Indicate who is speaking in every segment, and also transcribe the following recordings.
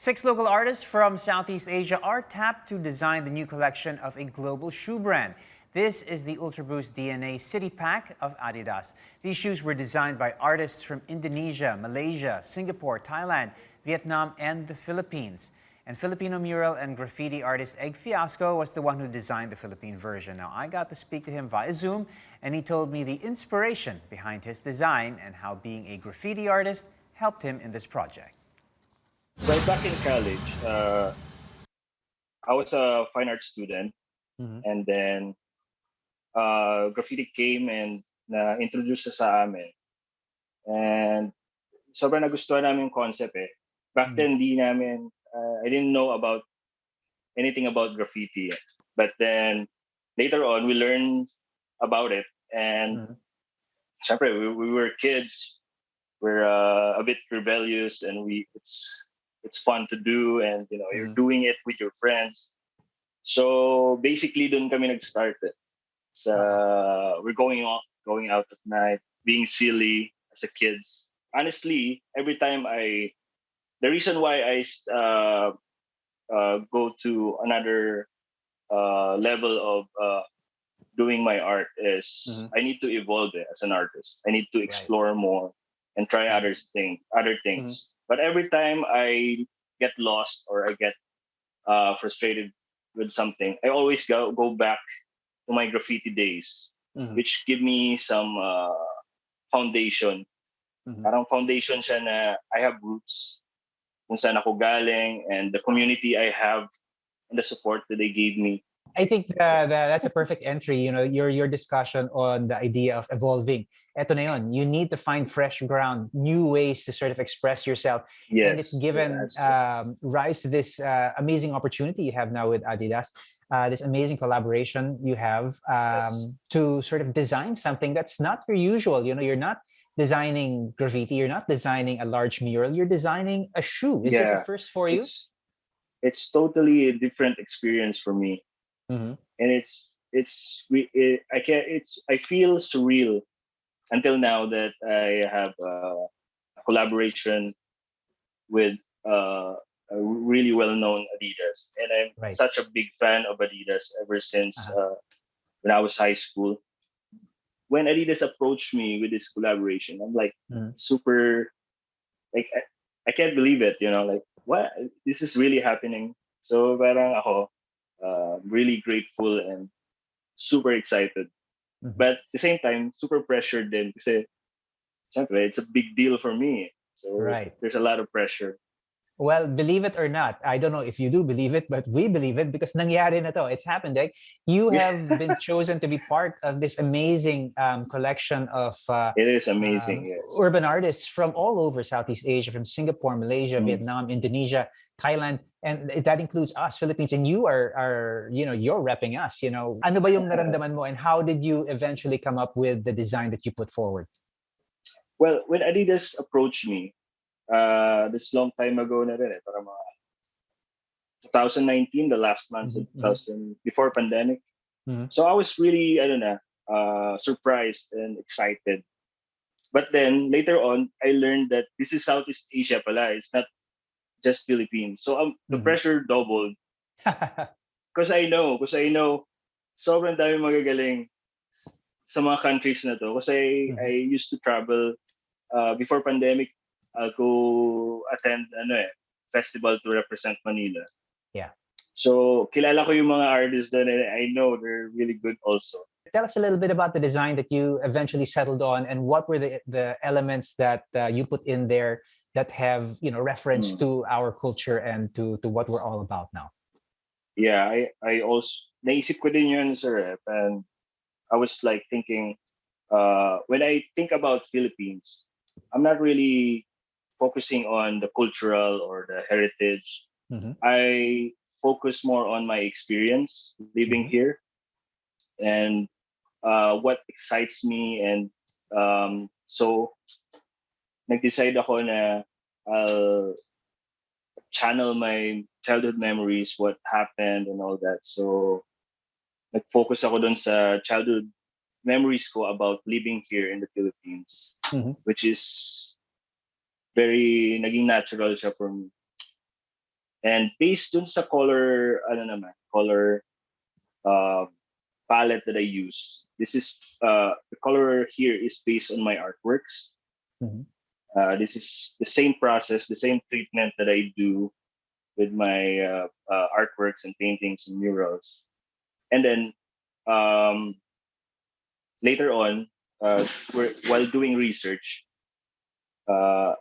Speaker 1: 6 local artists from Southeast Asia are tapped to design the new collection of a global shoe brand. This is the Ultraboost DNA City Pack of Adidas. These shoes were designed by artists from Indonesia, Malaysia, Singapore, Thailand, Vietnam, and the Philippines. And Filipino mural and graffiti artist Egg Fiasco was the one who designed the Philippine version. Now, I got to speak to him via Zoom, and he told me the inspiration behind his design and how being a graffiti artist helped him in this project.
Speaker 2: Well, back in college, I was a fine art student, and then graffiti came and introduced sa amin. And sobrang nagustuhan namin yung concept eh. Back then, I didn't know about anything about graffiti. But then later on, we learned about it. And syempre, we were kids. We're a bit rebellious, and it's fun to do, and you're doing it with your friends. So basically, dun kami nag-start it. So we're going out at night, being silly as a kids. Honestly, every time the reason why I go to another level of doing my art is I need to evolve as an artist. I need to explore more and try other things. But every time I get lost or I get frustrated with something, I always go back to my graffiti days, which give me some foundation. Parang foundation siya na I have roots kung saan ako galing and the community I have and the support that they gave me.
Speaker 3: I think that's a perfect entry. Your discussion on the idea of evolving. Eto na yun. You need to find fresh ground, new ways to sort of express yourself.
Speaker 2: Yes,
Speaker 3: and it's given rise to this amazing opportunity you have now with Adidas, this amazing collaboration you have to sort of design something that's not your usual. You're not designing graffiti. You're not designing a large mural. You're designing a shoe. Is this a first for you?
Speaker 2: It's totally a different experience for me. And I feel surreal until now that I have a collaboration with a really well-known Adidas, and I'm such a big fan of Adidas ever since when I was high school. When Adidas approached me with this collaboration, I'm like super, like I can't believe it. Like what? This is really happening. So parang ako. Really grateful and super excited. But at the same time, super pressured din kasi syempre, it's a big deal for me. So there's a lot of pressure.
Speaker 3: Well, believe it or not, I don't know if you do believe it, but we believe it because nangyari na to. It's happened. You have been chosen to be part of this amazing collection of
Speaker 2: it is amazing, yes.
Speaker 3: Urban artists from all over Southeast Asia, from Singapore, Malaysia, Vietnam, Indonesia, Thailand, and that includes us, Philippines. And you are you're repping us. Ano ba yung naramdaman mo, and how did you eventually come up with the design that you put forward?
Speaker 2: Well, when Adidas approached me, this long time ago na rin, para mga 2019, the last months of 2000, before pandemic. So I was really, surprised and excited. But then later on, I learned that this is Southeast Asia pala. It's not just Philippines. So the pressure doubled. Because I know, sobrang dami magagaling sa mga countries na to. Kasi I used to travel before pandemic. I'll go attend festival to represent Manila.
Speaker 3: Yeah.
Speaker 2: So kilala ko yung mga artists doon, and I know they're really good also.
Speaker 3: Tell us a little bit about the design that you eventually settled on, and what were the elements that you put in there that have reference to our culture and to what we're all about now.
Speaker 2: Yeah, I also naisip ko din yun, sir, and I was like thinking when I think about Philippines, I'm not really focusing on the cultural or the heritage. I focus more on my experience living here and what excites me. And so nag-decide ako na I'll channel my childhood memories, what happened and all that. So nag-focus ako dun sa childhood memories ko about living here in the Philippines, which is very naging natural siya for me. And based dun sa color, ano naman, color uh, palette that I use, this is the color here is based on my artworks.
Speaker 3: Mhm.
Speaker 2: This is the same process, the same treatment that I do with my artworks and paintings and murals. And then um, later on, while doing research, uh,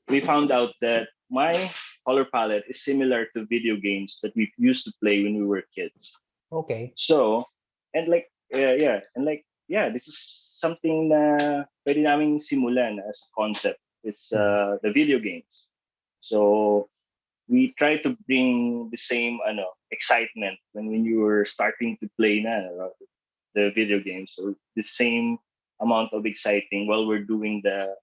Speaker 2: we found out that my color palette is similar to video games that we used to play when we were kids.
Speaker 3: Okay.
Speaker 2: So, and like, yeah, this is something na pwede naming simulan as a concept. It's the video games. So, we try to bring the same excitement when you were starting to play the video games. So, the same amount of exciting while we're doing the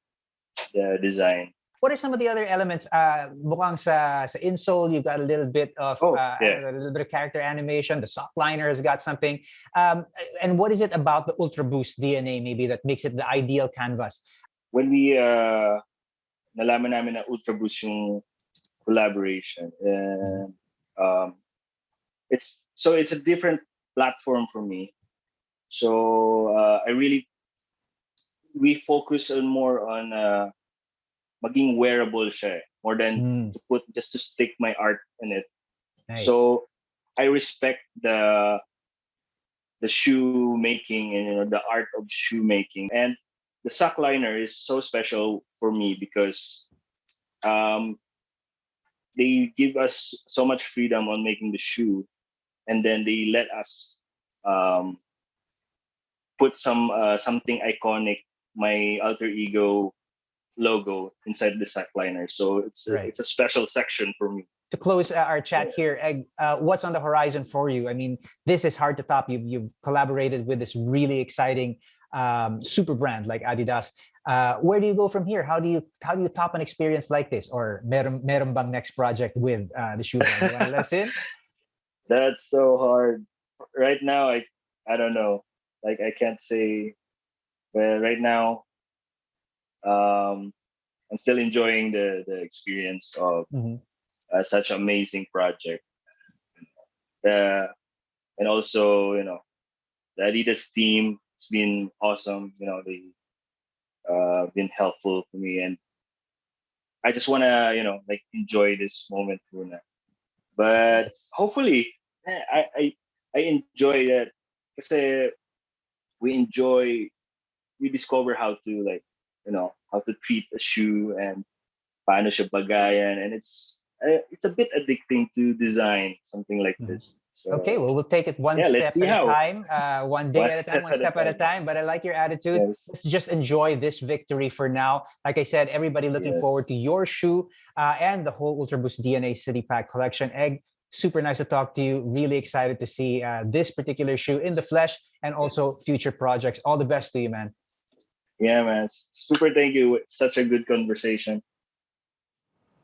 Speaker 2: design.
Speaker 3: What are some of the other elements? Mukhang sa insole, you've got a little bit of
Speaker 2: Oh,
Speaker 3: I
Speaker 2: yeah.
Speaker 3: don't know, a little bit of character animation. The sock liner has got something. And what is it about the Ultraboost DNA maybe that makes it the ideal canvas?
Speaker 2: When we nalaman namin na Ultraboost yung collaboration, and it's a different platform for me. So we focus on more on maging wearable siya, more than to put just to stick my art in it.
Speaker 3: Nice.
Speaker 2: So I respect the shoe making and the art of shoe making, and the sock liner is so special for me because they give us so much freedom on making the shoe, and then they let us put something iconic, my alter ego logo inside the sack liner. So it's a special section for me.
Speaker 3: To close our chat here, Egg, what's on the horizon for you? I mean, this is hard to top. You've collaborated with this really exciting super brand like Adidas. Where do you go from here? How do you top an experience like this? Or meron bang next project with the shoe brand? You want to let us in?
Speaker 2: That's so hard. Right now, I don't know. Like I can't say. But right now, I'm still enjoying the experience of such an amazing project. And also, the Adidas team, it's been awesome. They been helpful for me, and I just wanna, like enjoy this moment, Luna. But hopefully, I enjoy that because we discover how to how to treat a shoe and paano siya bagayan, and it's a bit addicting to design something like this. So,
Speaker 3: okay, well, we'll take it one
Speaker 2: let's
Speaker 3: step
Speaker 2: see
Speaker 3: at a
Speaker 2: how.
Speaker 3: time, one day
Speaker 2: One
Speaker 3: at a time,
Speaker 2: step
Speaker 3: one step at a time. But I like your attitude.
Speaker 2: Yes.
Speaker 3: Let's just enjoy this victory for now. Like I said, everybody looking forward to your shoe and the whole Ultraboost DNA City Pack collection. Egg, super nice to talk to you. Really excited to see this particular shoe in the flesh and also future projects. All the best to you, man.
Speaker 2: Yeah, man. Super thank you. Such a good conversation.